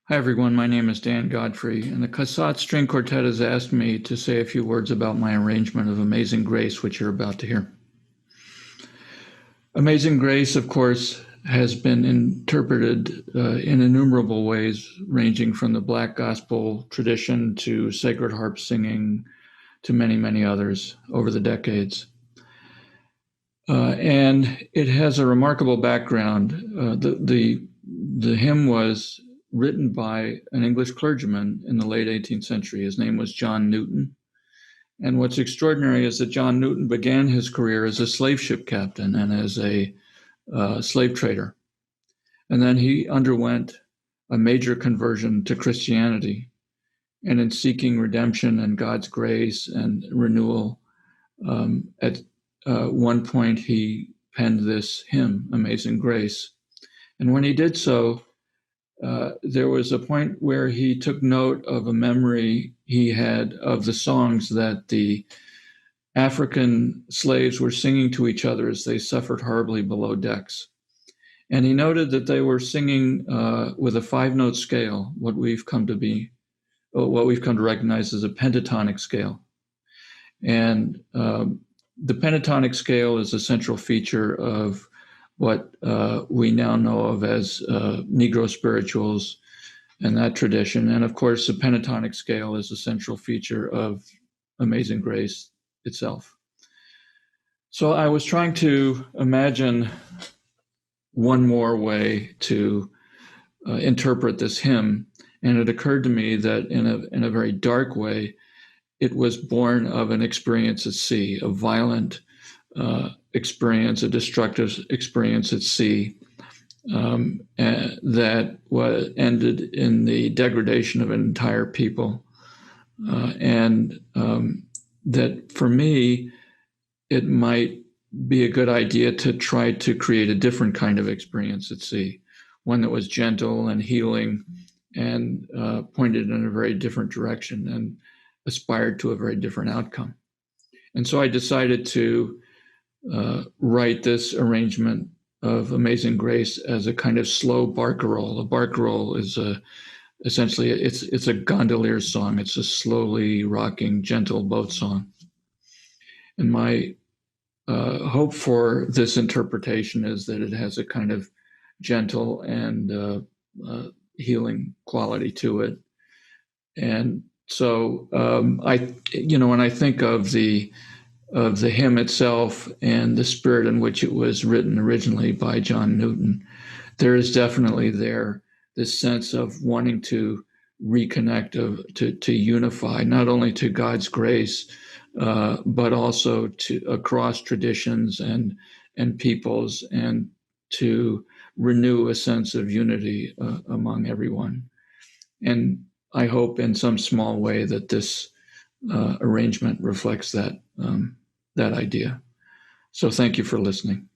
Hi, everyone. My name is Dan Godfrey, and the Cassatt String Quartet has asked me to say a few words about my arrangement of Amazing Grace, which you're about to hear. Amazing Grace, of course, has been interpreted in innumerable ways, ranging from the Black Gospel tradition to sacred harp singing to many, many others over the decades. And it has a remarkable background. The hymn was written by an English clergyman in the late 18th century. His name was John Newton. And what's extraordinary is that John Newton began his career as a slave ship captain and as a slave trader. And then he underwent a major conversion to Christianity. And in seeking redemption and God's grace and renewal, at one point he penned this hymn, Amazing Grace. And when he did so, there was a point where he took note of a memory he had of the songs that the African slaves were singing to each other as they suffered horribly below decks. And he noted that they were singing with a 5-note scale, what we've come to recognize as a pentatonic scale. And the pentatonic scale is a central feature of what we now know of as Negro spirituals and that tradition. And of course, the pentatonic scale is a central feature of Amazing Grace itself. So I was trying to imagine one more way to interpret this hymn, and it occurred to me that in a very dark way, it was born of an experience at sea, a violent experience, a destructive experience at sea that ended in the degradation of an entire people. And that for me, it might be a good idea to try to create a different kind of experience at sea, one that was gentle and healing and pointed in a very different direction and aspired to a very different outcome. And so I decided to write this arrangement of Amazing Grace as a kind of slow barcarolle. A barcarolle is essentially it's a gondolier song. It's a slowly rocking, gentle boat song. And my hope for this interpretation is that it has a kind of gentle and healing quality to it. And so when I think of the hymn itself and the spirit in which it was written originally by John Newton, there is definitely this sense of wanting to reconnect, to unify, not only to God's grace, but also to across traditions and peoples, and to renew a sense of unity among everyone. And I hope in some small way that this arrangement reflects that idea. So thank you for listening.